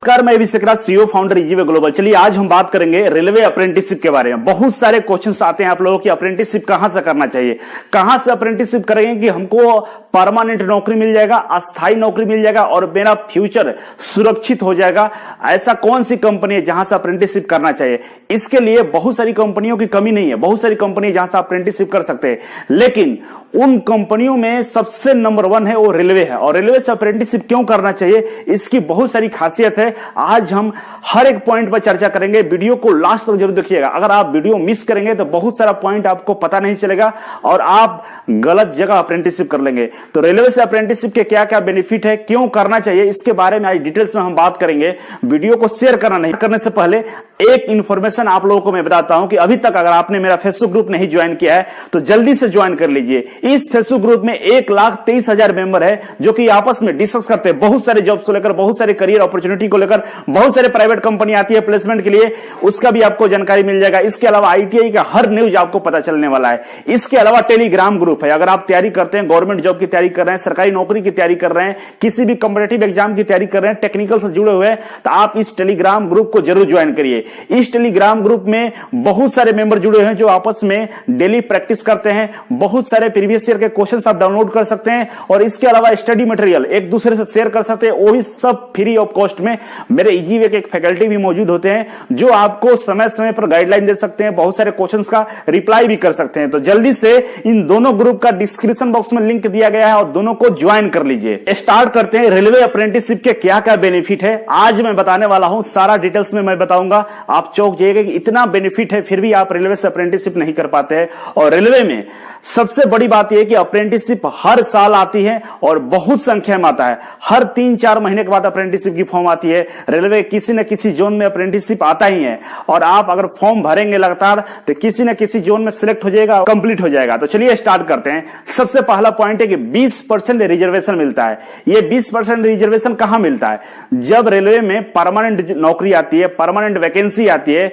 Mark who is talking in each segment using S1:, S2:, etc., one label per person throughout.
S1: नमस्कार, मैं विशेखराज, CEO founder इजीवे global. चलिए आज हम बात करेंगे रेलवे अप्रेंटिसशिप के बारे में। बहुत सारे क्वेश्चंस आते हैं आप लोगों की, अप्रेंटिसशिप कहां से करना चाहिए, कहां से अप्रेंटिसशिप करेंगे कि हमको परमानेंट नौकरी मिल जाएगा, अस्थायी नौकरी मिल जाएगा और मेरा फ्यूचर सुरक्षित हो जाएगा। ऐसा कौन सी कंपनी है जहां से अप्रेंटिसशिप करना चाहिए? इसके लिए बहुत सारी कंपनियों की कमी नहीं है, बहुत सारी कंपनी जहां से अप्रेंटिसशिप कर सकते हैं, लेकिन उन कंपनियों में सबसे नंबर 1 है वो रेलवे है। और रेलवे से अप्रेंटिसशिप क्यों करना चाहिए, इसकी बहुत सारी खासियत है। आज हम हर एक पॉइंट पर चर्चा करेंगे। वीडियो को लास्ट तक जरूर देखिएगा। अगर आप वीडियो मिस करेंगे तो बहुत सारा पॉइंट आपको पता नहीं चलेगा और आप गलत जगह अप्रेंटिसशिप कर लेंगे। तो रेलवे से अप्रेंटिसशिप के क्या क्या बेनिफिट है, क्यों करना चाहिए, इसके बारे में आज डिटेल्स में हम बात करेंगे। वीडियो को शेयर करने से पहले एक इंफॉर्मेशन आप लोगों को मैं बताता हूं कि अभी तक अगर आपने मेरा फेसबुक ग्रुप नहीं ज्वाइन किया है तो जल्दी से ज्वाइन कर लीजिए। इस फेसबुक ग्रुप में 1,23,000 मेंबर है जो कि आपस में डिस्कस करते हैं बहुत सारे जॉब्स को लेकर, बहुत सारे करियर अपॉर्चुनिटी को लेकर। बहुत सारे प्राइवेट कंपनी आती है प्लेसमेंट के लिए, उसका भी आपको जानकारी मिल जाएगा। इसके अलावा आईटीआई का हर न्यूज आपको पता चलने वाला है। इसके अलावा टेलीग्राम ग्रुप है। अगर आप तैयारी करते हैं, गवर्नमेंट जॉब की तैयारी कर रहे हैं, सरकारी नौकरी की तैयारी कर रहे हैं, किसी भी कॉम्पिटिटिव एग्जाम की तैयारी कर रहे हैं, टेक्निकल से जुड़े हुए हैं, तो आप इस टेलीग्राम ग्रुप को जरूर ज्वाइन करिए। इस टेलीग्राम ग्रुप में बहुत सारे मेंबर जुड़े हैं जो आपस में डेली प्रैक्टिस करते हैं। बहुत सारे प्रीवियस ईयर के क्वेश्चंस आप डाउनलोड कर सकते हैं और इसके अलावा स्टडी मटेरियल एक दूसरे से शेयर कर सकते हैं, वो भी सब फ्री ऑफ कॉस्ट में। मेरे इजीवे के एक फैकल्टी भी मौजूद होते हैं जो आपको समय समय पर गाइडलाइन दे सकते हैं, बहुत सारे क्वेश्चंस का रिप्लाई भी कर सकते हैं। तो जल्दी से इन दोनों ग्रुप का डिस्क्रिप्शन बॉक्स में लिंक दिया गया है और दोनों को ज्वाइन कर लीजिए। स्टार्ट करते हैं। रेलवे अप्रेंटिसशिप के क्या क्या बेनिफिट है आज मैं बताने वाला हूं, सारा डिटेल्स में मैं बताऊंगा। आप चौंक जाइएगा कि इतना बेनिफिट है फिर भी आप रेलवे से अप्रेंटिसशिप नहीं कर पाते हैं। और रेलवे में सबसे बड़ी बात यह कि अप्रेंटिसशिप हर साल आती है और बहुत संख्या में आता है। हर 3-4 महीने के बाद अप्रेंटिसशिप की फॉर्म आती है। रेलवे किसी न किसी जोन में अप्रेंटिसशिप आता ही है और आप अगर फॉर्म भरेंगे लगातार तो किसी न किसी जोन में सिलेक्ट हो जाएगा, कंप्लीट हो जाएगा। तो चलिए स्टार्ट करते हैं। सबसे पहला पॉइंट है कि 20% रिजर्वेशन मिलता है। ये 20% रिजर्वेशन कहां मिलता है? जब रेलवे में परमानेंट नौकरी आती है, परमानेंट वैकेंसी आती है,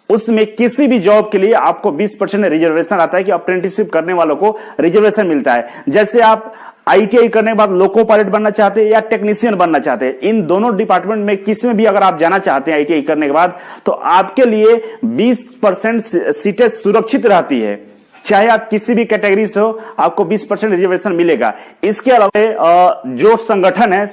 S1: उसमें किसी भी जॉब के लिए आपको 20% रिजर्वेशन आता है कि अप्रेंटिसशिप करने वालों को रिजर्वेशन मिलता है। जैसे आप आईटीआई करने के बाद लोको पायलट बनना चाहते हैं या टेक्नीशियन बनना चाहते हैं, इन दोनों डिपार्टमेंट में किसी में भी अगर आप जाना चाहते हैं आईटीआई करने के बाद, तो आपके लिए 20% सीटें सुरक्षित रहती है। चाहे आप किसी भी कैटेगरी से हो, आपको 20% रिजर्वेशन मिलेगा। इसके अलावा जो संगठन है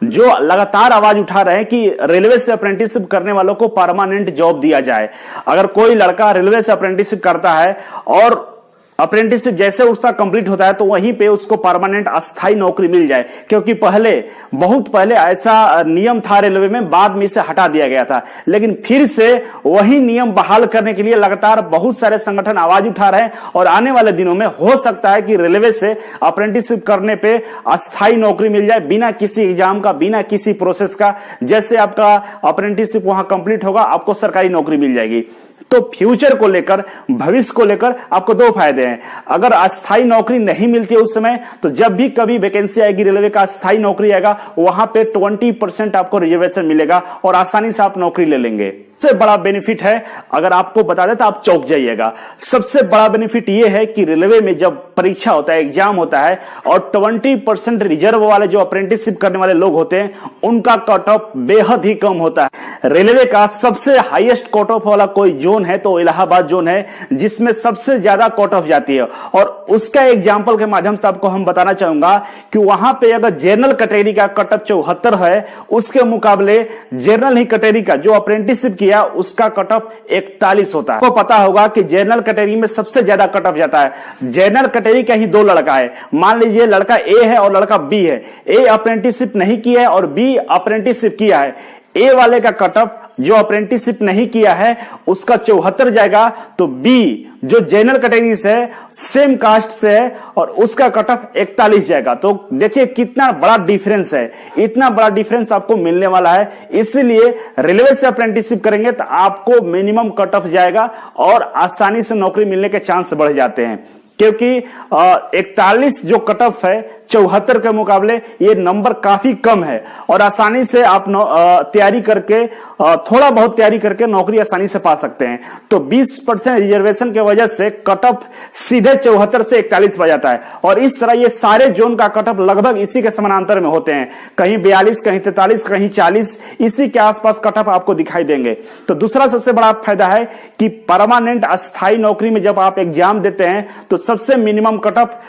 S1: जो लगातार आवाज उठा रहे हैं कि रेलवे से अप्रेंटिसशिप करने वालों को परमानेंट जॉब दिया जाए। अगर कोई लड़का रेलवे से अप्रेंटिसशिप करता है और अप्रेंटिसशिप जैसे उसका कंप्लीट होता है तो वहीं पे उसको परमानेंट अस्थायी नौकरी मिल जाए, क्योंकि बहुत पहले ऐसा नियम था रेलवे में, बाद में इसे हटा दिया गया था। लेकिन फिर से वही नियम बहाल करने के लिए लगातार बहुत सारे संगठन आवाज उठा रहे हैं और आने वाले दिनों में हो सकता है कि रेलवे से अप्रेंटिसशिप करने पे अस्थायी नौकरी मिल जाए, बिना किसी एग्जाम का, बिना किसी प्रोसेस का। जैसे आपका अप्रेंटिसशिप वहां कंप्लीट होगा, आपको सरकारी नौकरी मिल जाएगी। तो फ्यूचर को लेकर, भविष्य को लेकर आपको 2 फायदे हैं। अगर अस्थायी नौकरी नहीं मिलती है उस समय, तो जब भी कभी वैकेंसी आएगी, रेलवे का अस्थायी नौकरी आएगा, वहां पे 20% आपको रिजर्वेशन मिलेगा और आसानी से आप नौकरी ले लेंगे। सबसे बड़ा बेनिफिट है, अगर आपको बता दें तो आप चौंक जाइएगा। सबसे बड़ा बेनिफिट यह है कि रेलवे में जब परीक्षा होता है, एग्जाम होता है, और 20% रिजर्व वाले जो अप्रेंटिसशिप करने वाले लोग होते हैं, उनका कट ऑफ बेहद ही कम होता है। रेलवे का सबसे हाईएस्ट कट ऑफ वाला कोई जोन है तो इलाहाबाद जोन है, जिसमें सबसे ज्यादा कट ऑफ जाती है। और उसका एग्जाम्पल के माध्यम से आपको हम बताना चाहूंगा कि वहां पे अगर जनरल कैटेगरी का कट ऑफ 74 है, उसके मुकाबले जनरल ही कैटेगरी का जो अप्रेंटिसशिप किया उसका कट ऑफ 41 होता है। आपको पता होगा कि जनरल कैटेगरी में सबसे ज्यादा कट ऑफ जाता है। जनरल कैटेगरी का ही 2 लड़का है। मान लीजिए लड़का ए है और लड़का बी है। ए अप्रेंटिसशिप नहीं किया है और बी अप्रेंटिसशिप किया है। ए वाले का कट ऑफ जो अप्रेंटिसशिप नहीं किया है उसका 74 जाएगा, तो बी जो जनरल कैटेगरी से है, सेम कास्ट से है, और उसका कट ऑफ 41 जाएगा। तो देखिए कितना बड़ा डिफरेंस है। इतना बड़ा डिफरेंस आपको मिलने वाला है। इसलिए रेलवे से अप्रेंटिसशिप करेंगे तो आपको मिनिमम कट ऑफ जाएगा और आसानी से नौकरी मिलने के चांस बढ़ जाते हैं, क्योंकि 41 जो कट ऑफ है 74 के मुकाबले ये नंबर काफी कम है और आसानी से आप तैयारी करके थोड़ा बहुत तैयारी करके नौकरी आसानी से पा सकते हैं। तो 20% रिजर्वेशन के वजह से कट ऑफ सीधे 74 से 41 पर जाता है और इस तरह ये सारे जोन का कट ऑफ लगभग इसी के समानांतर में होते हैं, कहीं 42, कहीं 43, कहीं 40, इसी के आसपास कट ऑफ आपको दिखाई देंगे। तो दूसरा सबसे बड़ा फायदा है कि परमानेंट अस्थायी नौकरी में जब आप एग्जाम देते हैं तो सबसे मिनिमम कट ऑफ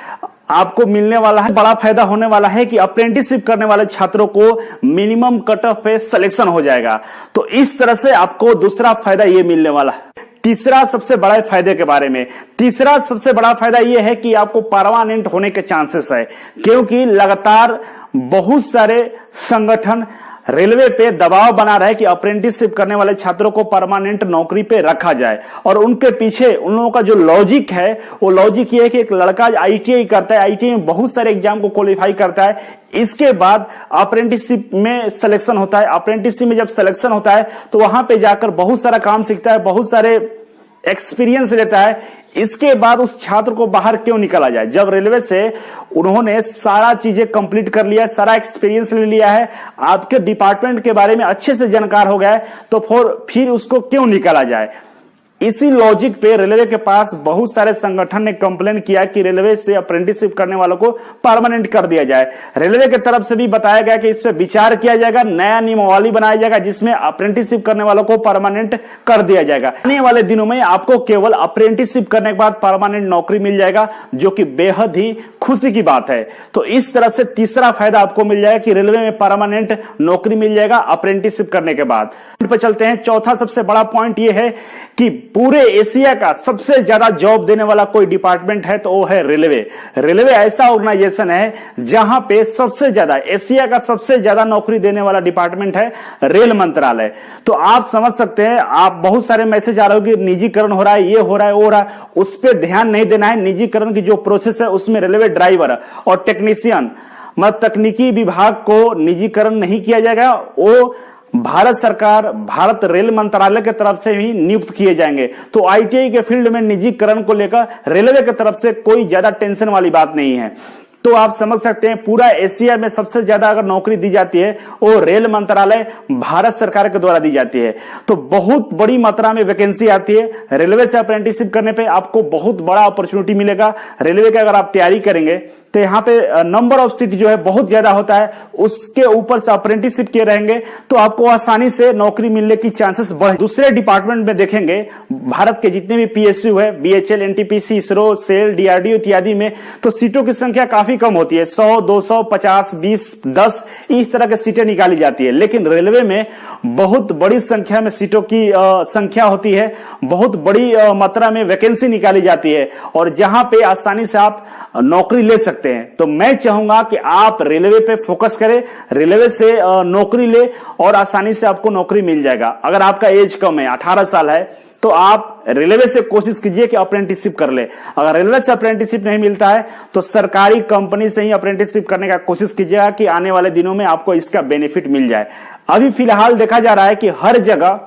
S1: आपको मिलने वाला है। बड़ा फायदा होने वाला है कि अप्रेंटिसशिप करने वाले छात्रों को मिनिमम कट ऑफ पे सिलेक्शन हो जाएगा। तो इस तरह से आपको दूसरा फायदा ये मिलने वाला है। तीसरा सबसे बड़ा फायदे के बारे में, तीसरा सबसे बड़ा फायदा यह है कि आपको परमानेंट होने के चांसेस है, क्योंकि लगातार बहुत सारे संगठन रेलवे पे दबाव बना रहा है कि अप्रेंटिसशिप करने वाले छात्रों को परमानेंट नौकरी पे रखा जाए। और उनके पीछे उन लोगों का जो लॉजिक है वो लॉजिक ये है कि एक लड़का आईटीआई करता है, आईटीआई में बहुत सारे एग्जाम को क्वालिफाई करता है, इसके बाद अप्रेंटिसशिप में सिलेक्शन होता है। अप्रेंटिसशिप में जब सिलेक्शन होता है तो वहां पे जाकर बहुत सारा काम सीखता है, बहुत सारे एक्सपीरियंस लेता है। इसके बाद उस छात्र को बाहर क्यों निकाला जाए, जब रेलवे से उन्होंने सारा चीजें कंप्लीट कर लिया है, सारा एक्सपीरियंस ले लिया है, आपके डिपार्टमेंट के बारे में अच्छे से जानकार हो गया है, तो फिर उसको क्यों निकाला जाए। इसी लॉजिक पे रेलवे के पास बहुत सारे संगठन ने कंप्लेन किया कि रेलवे से अप्रेंटिसशिप करने वालों को परमानेंट कर दिया जाए। रेलवे की तरफ से भी बताया गया कि इस पर विचार किया जाएगा, नया नियमावली बनाया जाएगा जिसमें अप्रेंटिसशिप करने वालों को परमानेंट कर दिया जाएगा। आने वाले दिनों में आपको केवल अप्रेंटिसशिप करने के बाद परमानेंट नौकरी मिल जाएगा, जो कि बेहद ही खुशी की बात है। तो इस तरह से तीसरा फायदा आपको मिल जाएगा कि रेलवे में परमानेंट नौकरी मिल जाएगा अप्रेंटिसशिप करने के बाद। पे चलते हैं। चौथा सबसे बड़ा पॉइंट यह है कि पूरे एशिया का सबसे ज्यादा जॉब देने वाला कोई डिपार्टमेंट है तो वो है रेलवे। रेलवे ऐसा ऑर्गेनाइजेशन है जहां पे सबसे ज्यादा, एशिया का सबसे ज्यादा नौकरी देने वाला डिपार्टमेंट है रेल मंत्रालय। तो आप समझ सकते हैं, आप बहुत सारे मैसेज आ रहे हो कि निजीकरण हो रहा है, ये हो रहा है, वो हो रहा है, उस पर ध्यान नहीं देना है। निजीकरण की जो प्रोसेस है उसमें रेलवे ड्राइवर और टेक्नीशियन मतलब तकनीकी विभाग को निजीकरण नहीं किया जाएगा, वो भारत सरकार, भारत रेल मंत्रालय के तरफ से भी नियुक्त किए जाएंगे। तो आईटीआई के फील्ड में निजीकरण को लेकर रेलवे की तरफ से कोई ज्यादा टेंशन वाली बात नहीं है। तो आप समझ सकते हैं पूरा एशिया में सबसे ज्यादा अगर नौकरी दी जाती है वो रेल मंत्रालय भारत सरकार के द्वारा दी जाती है। तो बहुत बड़ी मात्रा में वैकेंसी आती है। रेलवे से अप्रेंटिसशिप करने पे आपको बहुत बड़ा अपॉर्चुनिटी मिलेगा। रेलवे का अगर आप तैयारी करेंगे तो यहाँ पे नंबर ऑफ सीट जो है बहुत ज्यादा होता है, उसके ऊपर से अप्रेंटिसशिप किए रहेंगे तो आपको आसानी से नौकरी मिलने की चांसेस बढ़े। दूसरे डिपार्टमेंट में देखेंगे, भारत के जितने भी पीएसयू है, BHEL, NTPC, ISRO, SAIL, DRDO इत्यादि में, तो सीटों की संख्या काफी कम होती है। 100, 200, 50, 20, 10 इस तरह की सीटें निकाली जाती है। लेकिन रेलवे में बहुत बड़ी संख्या में सीटों की संख्या होती है, बहुत बड़ी मात्रा में वैकेंसी निकाली जाती है और जहां पे आसानी से आप नौकरी ले सकते हैं। तो मैं चाहूंगा कि आप रेलवे पे फोकस करें, रेलवे से नौकरी ले और आसानी से आपको नौकरी मिल जाएगा। अगर आपका एज कम है, 18 साल है, तो आप रेलवे से कोशिश कीजिए कि अप्रेंटिसशिप कर ले। अगर रेलवे से अप्रेंटिसशिप नहीं मिलता है तो सरकारी कंपनी से ही अप्रेंटिसशिप करने का कोशिश कीजिएगा कि आने वाले दिनों में आपको इसका बेनिफिट मिल जाए। अभी फिलहाल देखा जा रहा है कि हर जगह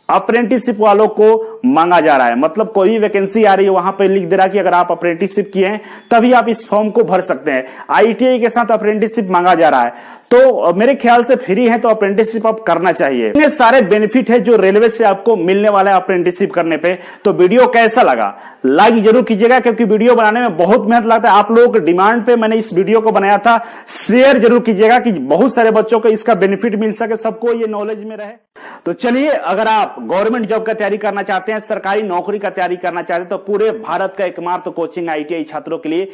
S1: अप्रेंटिसशिप वालों को मांगा जा रहा है, मतलब कोई भी वैकेंसी आ रही है वहां पे लिख दे रहा है कि अगर आप अप्रेंटिसशिप किए हैं तभी आप इस फॉर्म को भर सकते हैं। आईटीआई के साथ अप्रेंटिसशिप मांगा जा रहा है, तो मेरे ख्याल से फ्री है तो अप्रेंटिसशिप आप करना चाहिए। इतने सारे बेनिफिट है जो रेलवे से आपको मिलने वाला है अप्रेंटिसशिप करने पे। तो वीडियो कैसा लगा लाइक जरूर कीजिएगा, क्योंकि वीडियो बनाने में बहुत मेहनत लगता है। आप लोगों के डिमांड पे मैंने इस वीडियो को बनाया था। शेयर जरूर कीजिएगा कि बहुत सारे बच्चों को इसका बेनिफिट मिल सके, सबको ये नॉलेज में रहे। तो चलिए, अगर आप गवर्नमेंट जॉब का तैयारी करना चाहते हैं, सरकारी नौकरी का तैयारी करना चाहते हैं, तो पूरे भारत का एकमात्र कोचिंग आईटीआई छात्रों के लिए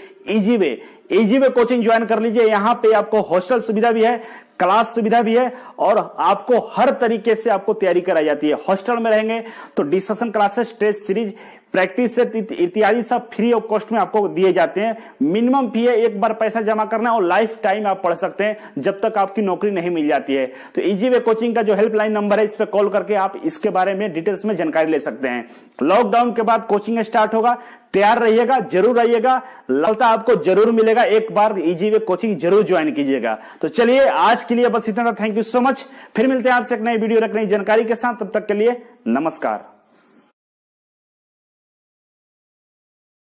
S1: इजी वे कोचिंग ज्वाइन कर लीजिए। यहां पे आपको हॉस्टल सुविधा भी है, क्लास सुविधा भी है और आपको हर तरीके से आपको तैयारी कराई जाती है। हॉस्टल में रहेंगे तो discussion classes, test series, practice set इत्यादि सब फ्री ऑफ कॉस्ट में आपको दिए जाते हैं। मिनिमम फी है, एक बार पैसा जमा करना और लाइफ टाइम आप पढ़ सकते हैं जब तक आपकी नौकरी नहीं मिल जाती है। तो इजी वे कोचिंग का जो हेल्पलाइन नंबर है, इस पर कॉल करके आप इसके बारे में डिटेल्स में जानकारी ले सकते हैं। लॉकडाउन के बाद कोचिंग स्टार्ट होगा, तैयार रहिएगा, जरूर रहिएगा, ललता आपको जरूर मिलेगा। एक बार इजी वे कोचिंग जरूर ज्वाइन कीजिएगा। तो चलिए, आज के लिए बस इतना था। Thank you so much. फिर मिलते हैं आपसे एक नई वीडियो, एक नई जानकारी के साथ। तब तक के लिए नमस्कार।